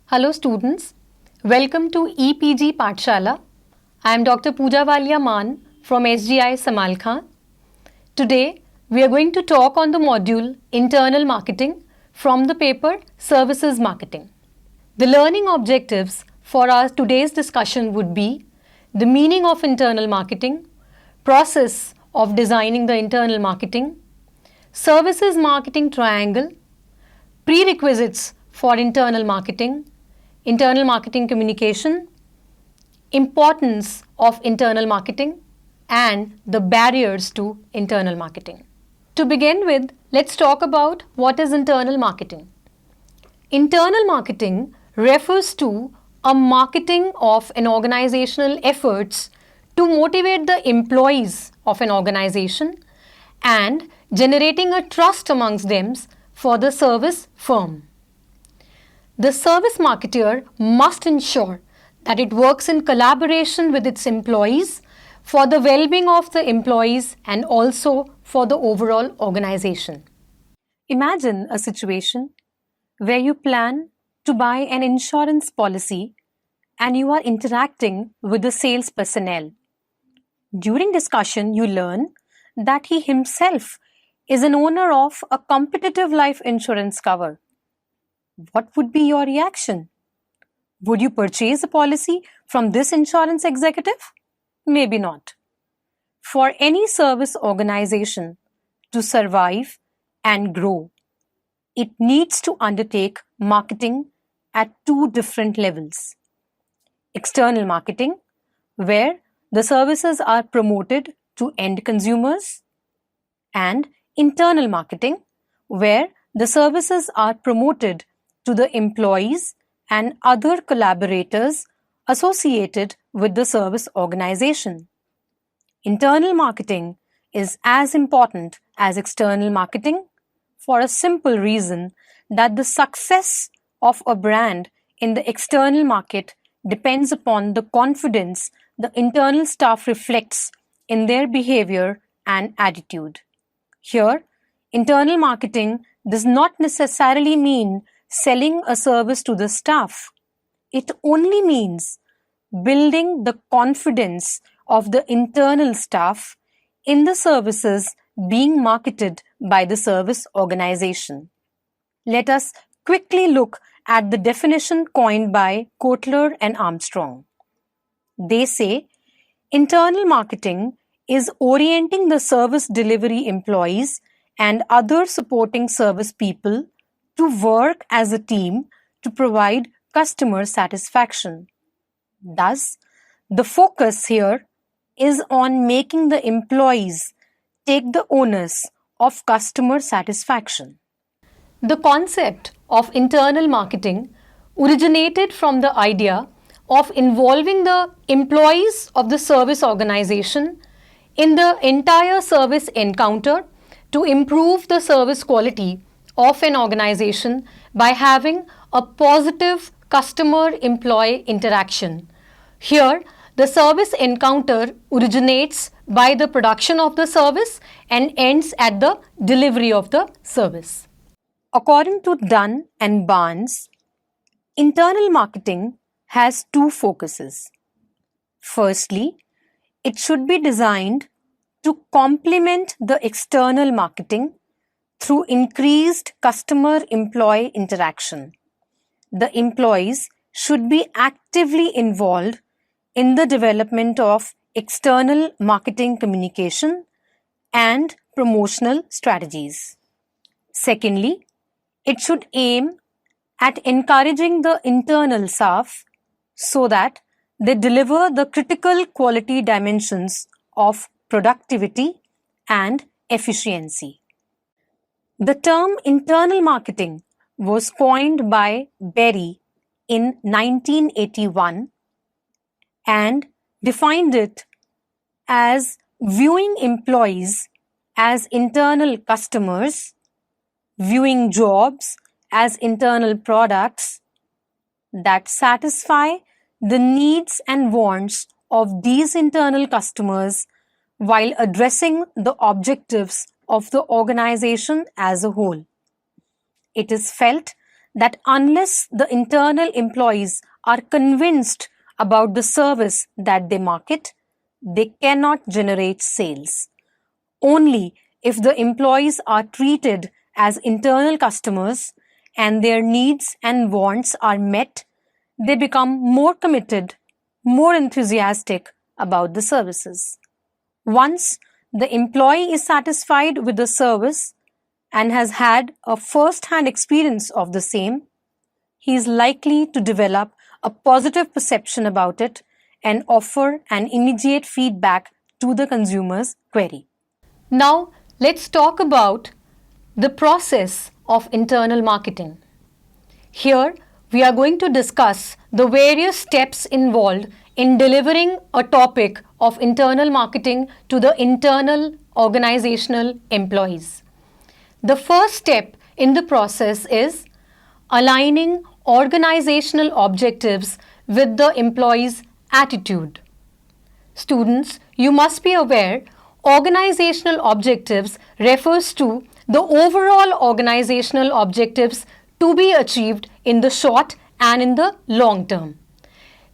Hello students, welcome to EPG Pathshala. I am Dr. Pooja Walia Maan from SGI Samal Khan. Today we are going to talk on the module Internal Marketing from the paper Services Marketing. The learning objectives for our today's discussion would be the meaning of internal marketing, process of designing the internal marketing, services marketing triangle, prerequisites for internal marketing communication, importance of internal marketing, and the barriers to internal marketing. To begin with, let's talk about what is internal marketing. Internal marketing refers to a marketing of an organizational efforts to motivate the employees of an organization and generating a trust amongst them for the service firm. The service marketer must ensure that it works in collaboration with its employees for the well-being of the employees and also for the overall organization. Imagine a situation where you plan to buy an insurance policy and you are interacting with the sales personnel. During discussion, you learn that he himself is an owner of a competitive life insurance cover. What would be your reaction? Would you purchase a policy from this insurance executive? Maybe not. For any service organization to survive and grow, it needs to undertake marketing at two different levels. External marketing, where the services are promoted to end consumers, and internal marketing, where the services are promoted to the employees and other collaborators associated with the service organization. Internal marketing is as important as external marketing for a simple reason that the success of a brand in the external market depends upon the confidence the internal staff reflects in their behavior and attitude. Here, internal marketing does not necessarily mean selling a service to the staff. It only means building the confidence of the internal staff in the services being marketed by the service organization. Let us quickly look at the definition coined by Kotler and Armstrong. They say, internal marketing is orienting the service delivery employees and other supporting service people to work as a team to provide customer satisfaction. Thus, the focus here is on making the employees take the onus of customer satisfaction. The concept of internal marketing originated from the idea of involving the employees of the service organization in the entire service encounter to improve the service quality of an organization by having a positive customer-employee interaction. Here, the service encounter originates by the production of the service and ends at the delivery of the service. According to Dunn and Barnes, internal marketing has two focuses. Firstly, it should be designed to complement the external marketing through increased customer-employee interaction. The employees should be actively involved in the development of external marketing communication and promotional strategies. Secondly, it should aim at encouraging the internal staff so that they deliver the critical quality dimensions of productivity and efficiency. The term internal marketing was coined by Berry in 1981 and defined it as viewing employees as internal customers, viewing jobs as internal products that satisfy the needs and wants of these internal customers while addressing the objectives of the organization as a whole. It is felt that unless the internal employees are convinced about the service that they market, they cannot generate sales. Only if the employees are treated as internal customers and their needs and wants are met, they become more committed, more enthusiastic about the services. Once the employee is satisfied with the service and has had a first-hand experience of the same, he is likely to develop a positive perception about it and offer an immediate feedback to the consumer's query. Now, let's talk about the process of internal marketing. Here, we are going to discuss the various steps involved in delivering a topic of internal marketing to the internal organizational employees. The first step in the process is aligning organizational objectives with the employee's attitude. Students, you must be aware, organizational objectives refers to the overall organizational objectives to be achieved in the short and in the long term.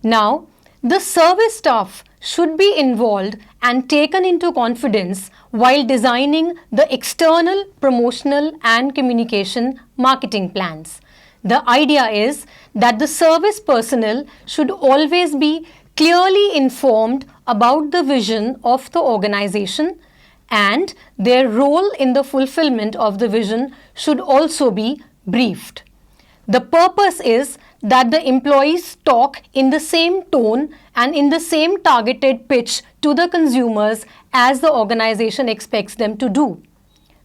Now, the service staff should be involved and taken into confidence while designing the external, promotional and communication marketing plans. The idea is that the service personnel should always be clearly informed about the vision of the organization, and their role in the fulfillment of the vision should also be briefed. The purpose is that the employees talk in the same tone and in the same targeted pitch to the consumers as the organization expects them to do.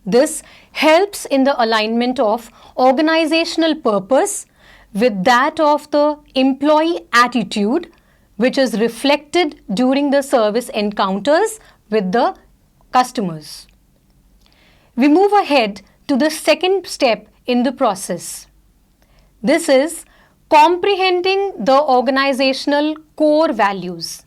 This helps in the alignment of organizational purpose with that of the employee attitude, which is reflected during the service encounters with the customers. We move ahead to the second step in the process. This is comprehending the organizational core values.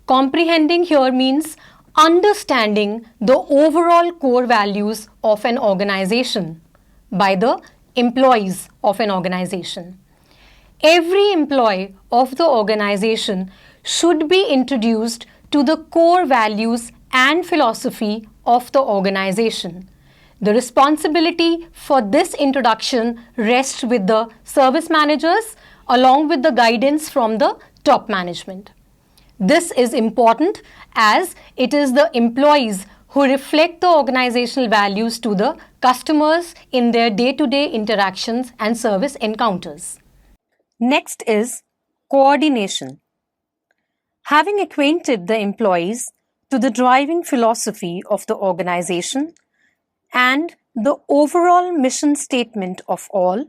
Comprehending here means understanding the overall core values of an organization by the employees of an organization. Every employee of the organization should be introduced to the core values and philosophy of the organization. The responsibility for this introduction rests with the service managers along with the guidance from the top management. This is important as it is the employees who reflect the organizational values to the customers in their day-to-day interactions and service encounters. Next is coordination. Having acquainted the employees to the driving philosophy of the organization and the overall mission statement of all,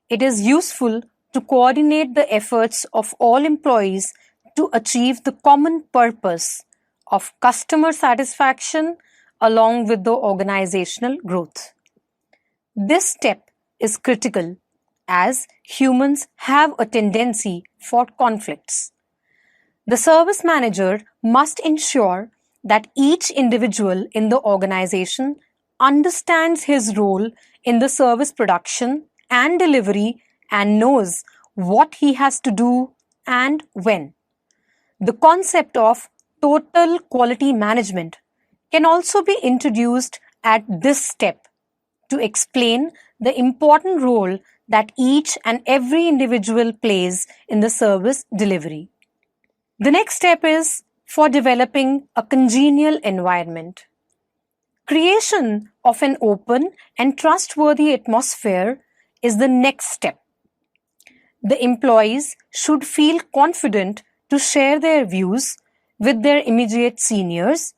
it is useful to coordinate the efforts of all employees to achieve the common purpose of customer satisfaction along with the organizational growth. This step is critical as humans have a tendency for conflicts. The service manager must ensure that each individual in the organization understands his role in the service production and delivery and knows what he has to do and when. The concept of total quality management can also be introduced at this step to explain the important role that each and every individual plays in the service delivery. The next step is for developing a congenial environment. Creation of an open and trustworthy atmosphere is the next step. The employees should feel confident to share their views with their immediate seniors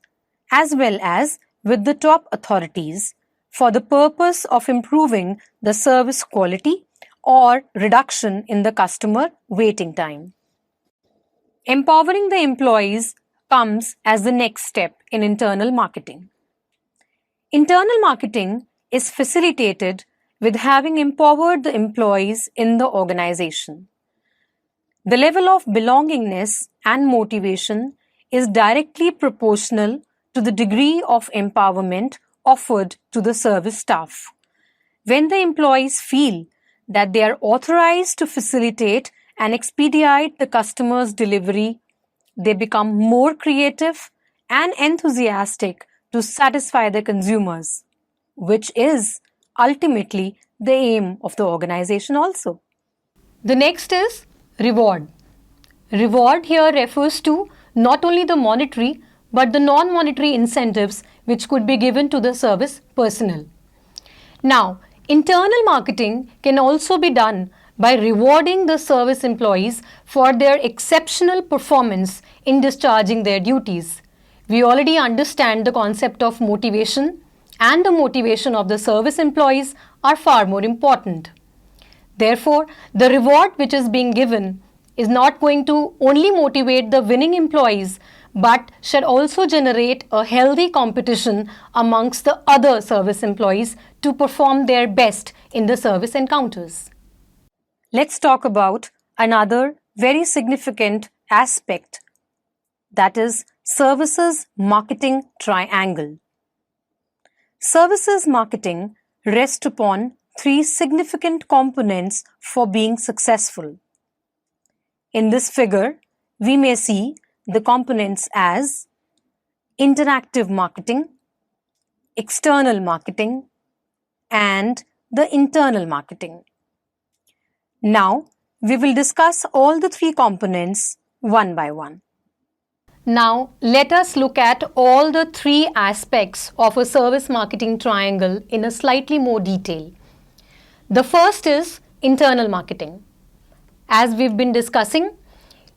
as well as with the top authorities for the purpose of improving the service quality or reduction in the customer waiting time. Empowering the employees comes as the next step in internal marketing. Internal marketing is facilitated with having empowered the employees in the organization. The level of belongingness and motivation is directly proportional to the degree of empowerment offered to the service staff. When the employees feel that they are authorized to facilitate and expedite the customer's delivery. They become more creative and enthusiastic to satisfy the consumers, which is ultimately the aim of the organization also. The next is reward. Reward here refers to not only the monetary but the non-monetary incentives which could be given to the service personnel. Now, internal marketing can also be done by rewarding the service employees for their exceptional performance in discharging their duties. We already understand the concept of motivation, and the motivation of the service employees are far more important. Therefore, the reward which is being given is not going to only motivate the winning employees but should also generate a healthy competition amongst the other service employees to perform their best in the service encounters. Let's talk about another very significant aspect, that is services marketing triangle. Services marketing rests upon three significant components for being successful. In this figure, we may see the components as interactive marketing, external marketing, and the internal marketing. Now, we will discuss all the three components one by one. Now, let us look at all the three aspects of a service marketing triangle in a slightly more detail. The first is internal marketing. As we've been discussing,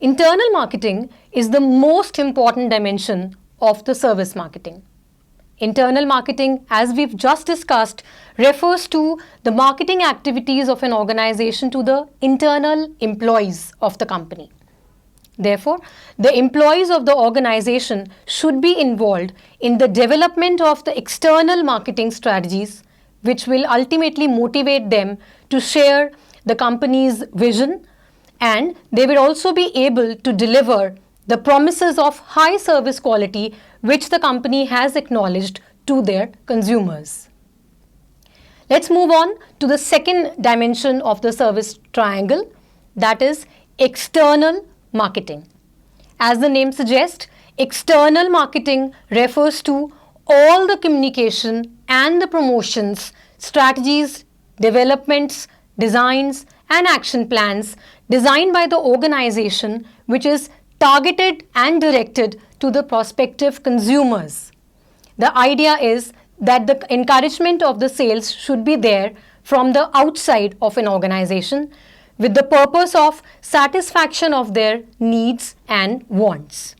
internal marketing is the most important dimension of the service marketing. Internal marketing, as we've just discussed, refers to the marketing activities of an organization to the internal employees of the company. Therefore, the employees of the organization should be involved in the development of the external marketing strategies, which will ultimately motivate them to share the company's vision, and they will also be able to deliver the promises of high service quality which the company has acknowledged to their consumers. Let's move on to the second dimension of the service triangle, that is external marketing. As the name suggests, external marketing refers to all the communication and the promotions, strategies, developments, designs, and action plans designed by the organization which is targeted and directed to the prospective consumers. The idea is that the encouragement of the sales should be there from the outside of an organization with the purpose of satisfaction of their needs and wants.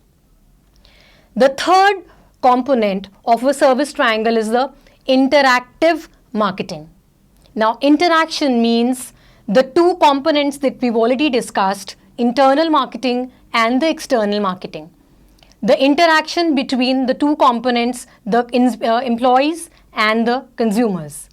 The third component of a service triangle is the interactive marketing. Now, interaction means the two components that we've already discussed, internal marketing and the external marketing. The interaction between the two components, the employees and the consumers.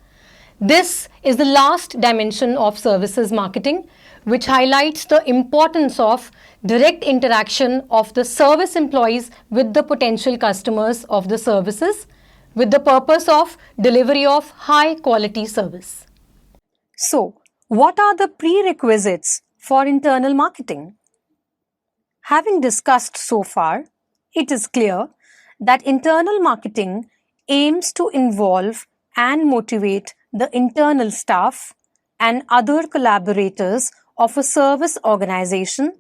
This is the last dimension of services marketing, which highlights the importance of direct interaction of the service employees with the potential customers of the services with the purpose of delivery of high quality service. So, what are the prerequisites for internal marketing? Having discussed so far, it is clear that internal marketing aims to involve and motivate the internal staff and other collaborators of a service organization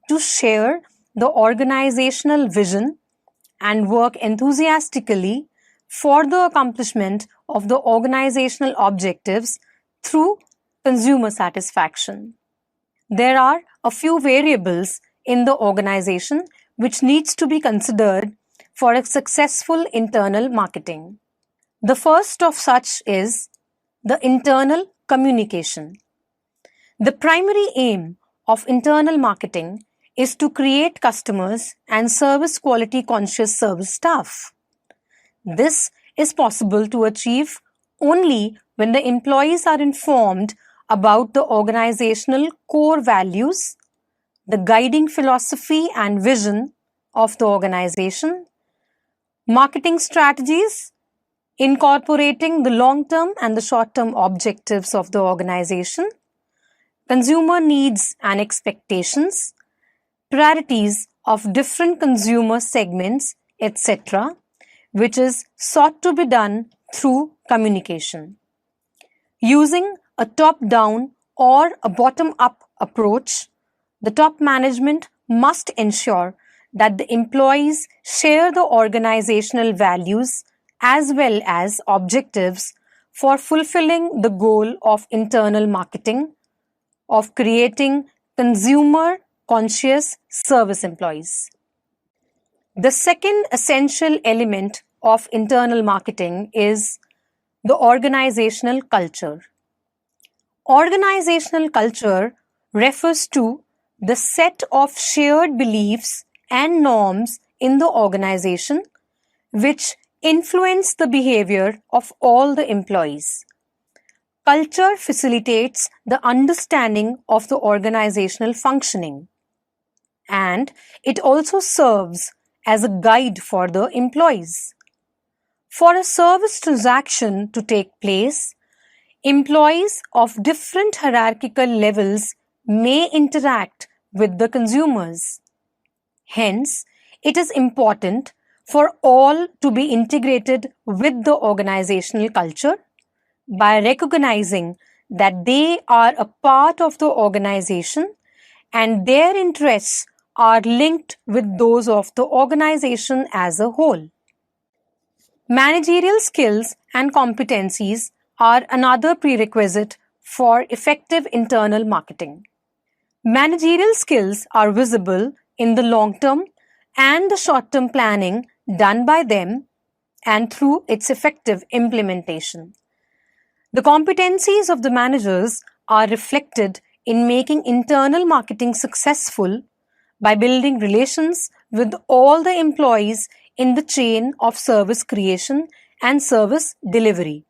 to share the organizational vision and work enthusiastically for the accomplishment of the organizational objectives through consumer satisfaction. There are a few variables in the organization which needs to be considered for a successful internal marketing. The first of such is the internal communication. The primary aim of internal marketing is to create customers and service quality conscious service staff. This is possible to achieve only when the employees are informed about the organizational core values, the guiding philosophy and vision of the organization, marketing strategies incorporating the long-term and the short-term objectives of the organization, consumer needs and expectations, priorities of different consumer segments, etc., which is sought to be done through communication. Using a top-down or a bottom-up approach, the top management must ensure that the employees share the organizational values as well as objectives for fulfilling the goal of internal marketing, of creating consumer conscious service employees. The second essential element of internal marketing is the organizational culture. Organizational culture refers to the set of shared beliefs and norms in the organization which influence the behavior of all the employees. Culture facilitates the understanding of the organizational functioning, and it also serves as a guide for the employees. For a service transaction to take place, employees of different hierarchical levels may interact with the consumers. Hence, it is important for all to be integrated with the organizational culture by recognizing that they are a part of the organization and their interests are linked with those of the organization as a whole. Managerial skills and competencies are another prerequisite for effective internal marketing. Managerial skills are visible in the long-term and the short-term planning done by them and through its effective implementation. The competencies of the managers are reflected in making internal marketing successful by building relations with all the employees in the chain of service creation and service delivery.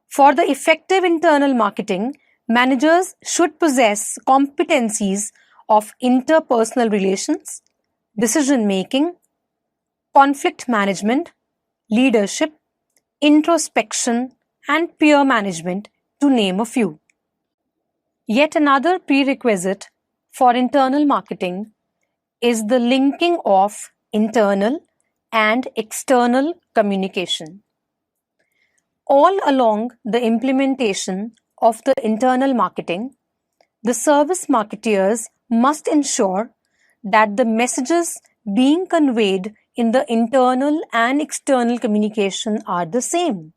For the effective internal marketing, managers should possess competencies of interpersonal relations, decision-making, conflict management, leadership, introspection, and peer management, to name a few. Yet another prerequisite for internal marketing is the linking of internal and external communication. All along the implementation of the internal marketing, the service marketeers must ensure that the messages being conveyed in the internal and external communication are the same.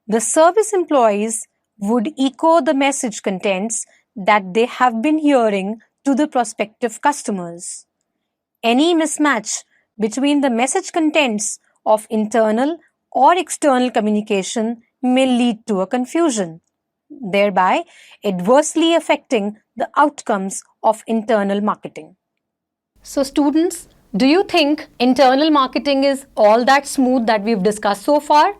The service employees would echo the message contents that they have been hearing to the prospective customers. Any mismatch between the message contents of internal or external communication may lead to a confusion, thereby adversely affecting the outcomes of internal marketing. So students, do you think internal marketing is all that smooth that we've discussed so far?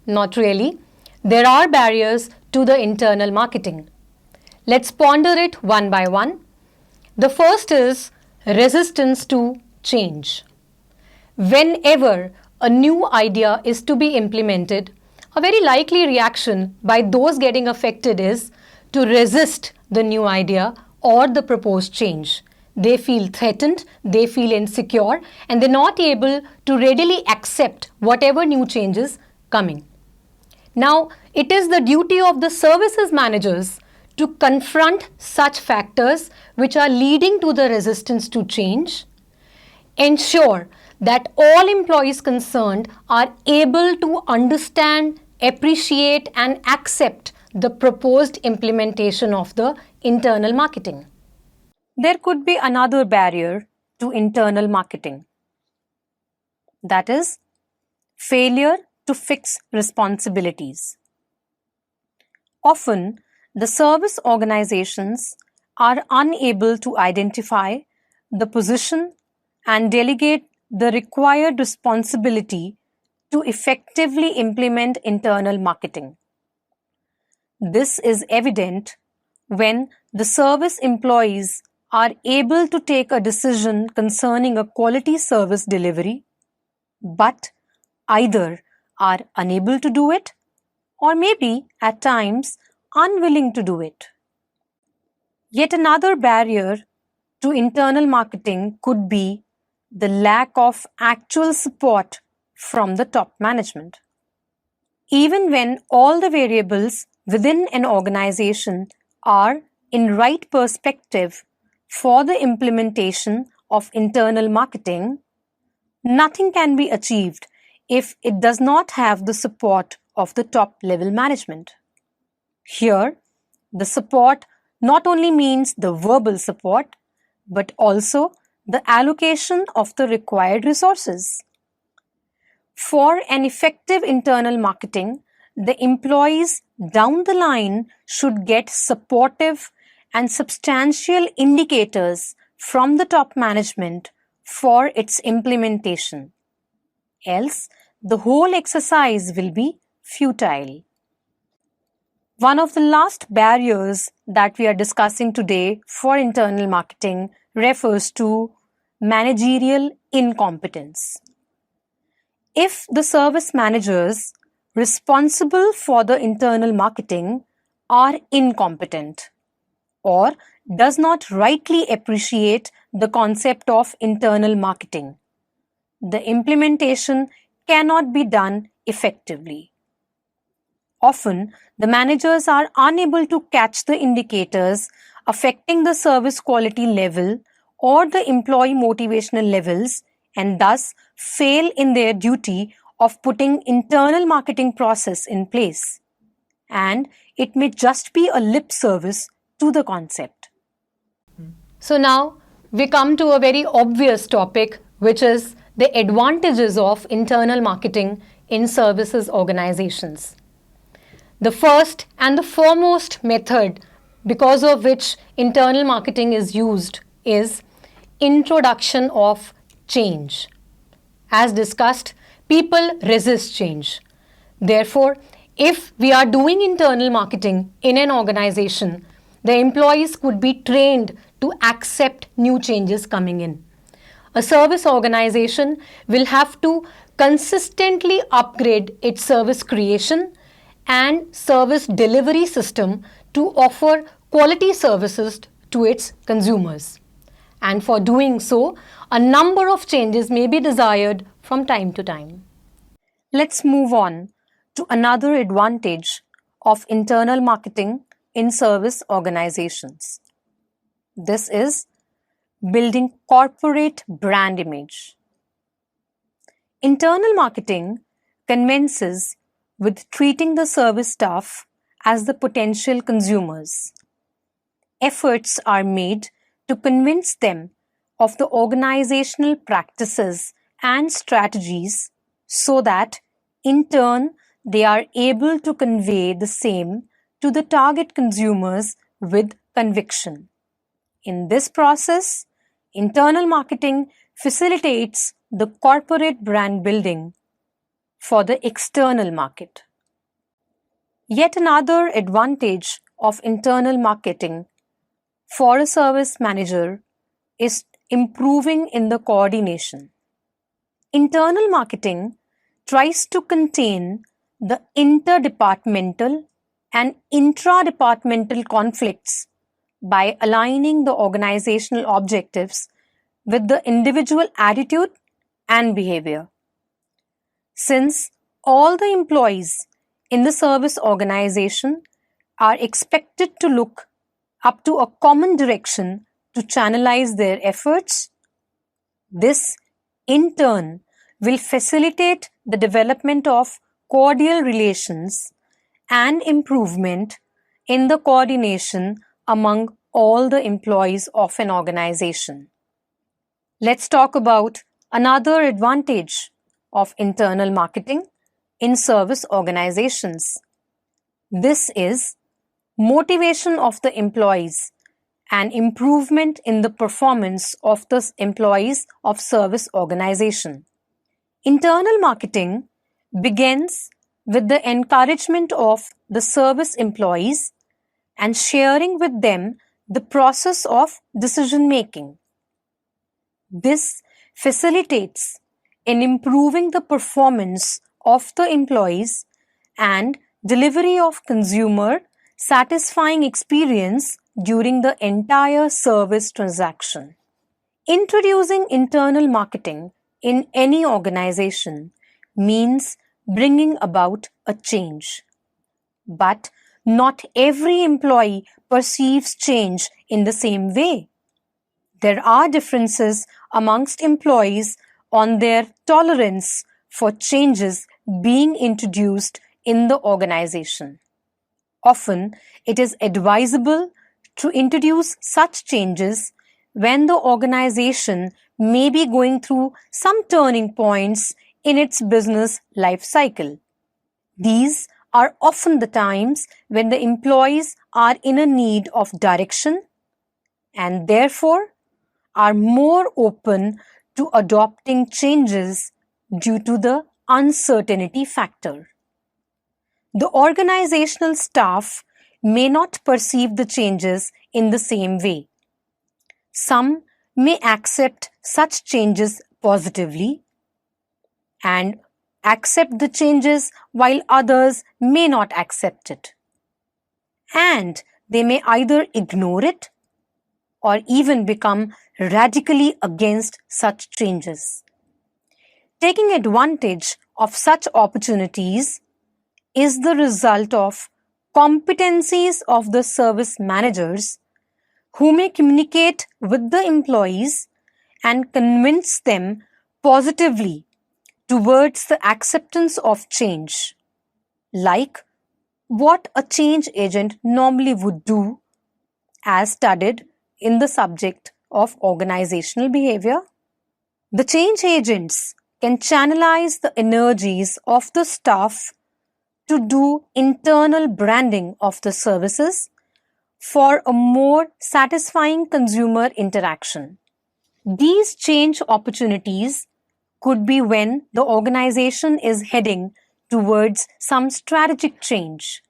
Not really. There are barriers to the internal marketing. Let's ponder it one by one. The first is resistance to change. Whenever a new idea is to be implemented, a very likely reaction by those getting affected is to resist the new idea or the proposed change. They feel threatened, they feel insecure, and they're not able to readily accept whatever new change is coming. Now, it is the duty of the services managers to confront such factors which are leading to the resistance to change, ensure that all employees concerned are able to understand, appreciate, and accept the proposed implementation of the internal marketing. There could be another barrier to internal marketing. That is, failure to fix responsibilities. Often, the service organizations are unable to identify the position and delegate the required responsibility to effectively implement internal marketing. This is evident when the service employees are able to take a decision concerning a quality service delivery, but either are unable to do it or maybe at times unwilling to do it. Yet another barrier to internal marketing could be the lack of actual support from the top management. Even when all the variables within an organization are in right perspective for the implementation of internal marketing, nothing can be achieved if it does not have the support of the top level management. Here, the support not only means the verbal support, but also the allocation of the required resources. For an effective internal marketing, the employees down the line should get supportive and substantial indicators from the top management for its implementation. Else, the whole exercise will be futile. One of the last barriers that we are discussing today for internal marketing refers to managerial incompetence. If the service managers responsible for the internal marketing are incompetent or does not rightly appreciate the concept of internal marketing, the implementation cannot be done effectively. Often, the managers are unable to catch the indicators affecting the service quality level or the employee motivational levels and thus fail in their duty of putting internal marketing process in place. And it may just be a lip service to the concept. So now we come to a very obvious topic, which is the advantages of internal marketing in services organizations. The first and the foremost method because of which internal marketing is used is introduction of change. As discussed, people resist change. Therefore, if we are doing internal marketing in an organization, the employees could be trained to accept new changes coming in. A service organization will have to consistently upgrade its service creation and service delivery system to offer quality services to its consumers. And for doing so, a number of changes may be desired from time to time. Let's move on to another advantage of internal marketing in service organizations. This is building corporate brand image. Internal marketing commences with treating the service staff as the potential consumers. Efforts are made to convince them of the organizational practices and strategies so that, in turn, they are able to convey the same to the target consumers with conviction. In this process, internal marketing facilitates the corporate brand building for the external market. Yet another advantage of internal marketing for a service manager is improving in the coordination. Internal marketing tries to contain the interdepartmental and intra-departmental conflicts by aligning the organizational objectives with the individual attitude and behavior. Since all the employees in the service organization are expected to look up to a common direction to channelize their efforts, this in turn will facilitate the development of cordial relations and improvement in the coordination among all the employees of an organization. Let's talk about another advantage of internal marketing in service organizations. This is motivation of the employees and improvement in the performance of the employees of service organization. Internal marketing begins with the encouragement of the service employees and sharing with them the process of decision making. This facilitates in improving the performance of the employees and delivery of consumer satisfying experience during the entire service transaction. Introducing internal marketing in any organization means bringing about a change. But not every employee perceives change in the same way. There are differences amongst employees on their tolerance for changes being introduced in the organization. Often, it is advisable to introduce such changes when the organization may be going through some turning points in its business life cycle. These are often the times when the employees are in a need of direction and therefore are more open to adopting changes due to the uncertainty factor. The organizational staff may not perceive the changes in the same way. Some may accept such changes positively and accept the changes while others may not accept it. And they may either ignore it or even become radically against such changes. Taking advantage of such opportunities is the result of competencies of the service managers who may communicate with the employees and convince them positively towards the acceptance of change, like what a change agent normally would do as studied in the subject of organizational behavior. The change agents can channelize the energies of the staff to do internal branding of the services for a more satisfying consumer interaction. These change opportunities could be when the organization is heading towards some strategic change.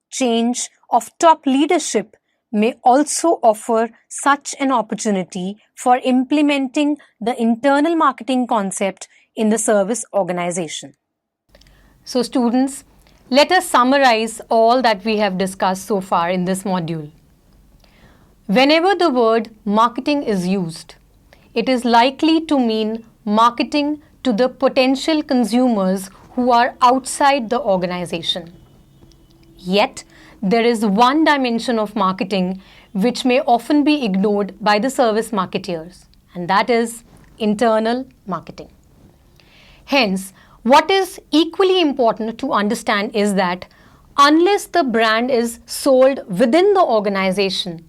Change of top leadership may also offer such an opportunity for implementing the internal marketing concept in the service organization. So students, let us summarize all that we have discussed so far in this module. Whenever the word marketing is used, it is likely to mean marketing to the potential consumers who are outside the organization. Yet, there is one dimension of marketing which may often be ignored by the service marketeers, and that is internal marketing. Hence, what is equally important to understand is that unless the brand is sold within the organization,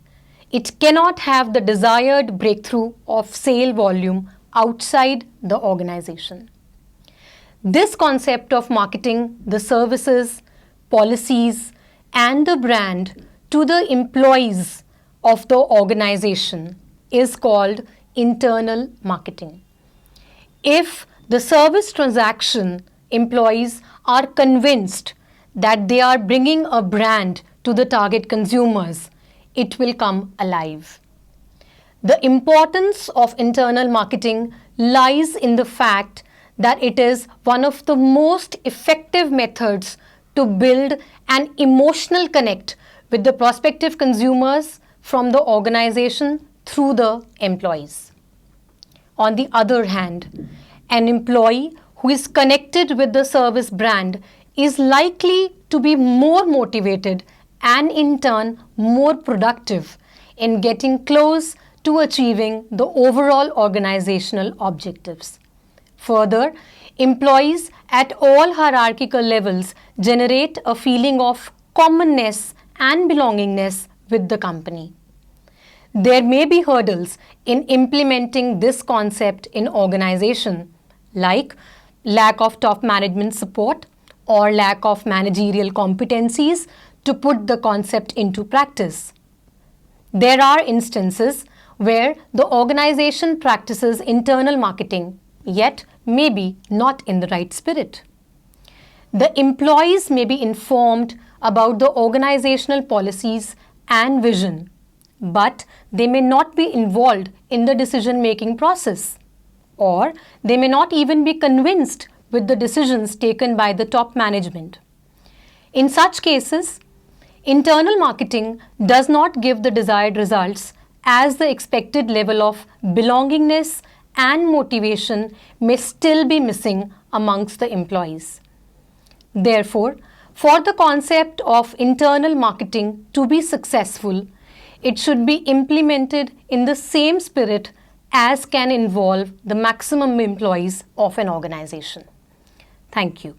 it cannot have the desired breakthrough of sale volume outside the organization. This concept of marketing the services, policies, and the brand to the employees of the organization is called internal marketing. If the service transaction employees are convinced that they are bringing a brand to the target consumers, it will come alive. The importance of internal marketing lies in the fact that it is one of the most effective methods to build an emotional connect with the prospective consumers from the organization through the employees. On the other hand, an employee who is connected with the service brand is likely to be more motivated and in turn more productive in getting close to achieving the overall organizational objectives. Further, employees at all hierarchical levels generate a feeling of commonness and belongingness with the company. There may be hurdles in implementing this concept in organization, like lack of top management support or lack of managerial competencies to put the concept into practice. There are instances where the organization practices internal marketing, yet maybe not in the right spirit. The employees may be informed about the organizational policies and vision, but they may not be involved in the decision-making process, or they may not even be convinced with the decisions taken by the top management. In such cases, Internal marketing does not give the desired results, as the expected level of belongingness and motivation may still be missing amongst the employees. Therefore, for the concept of internal marketing to be successful, it should be implemented in the same spirit as can involve the maximum employees of an organization. Thank you.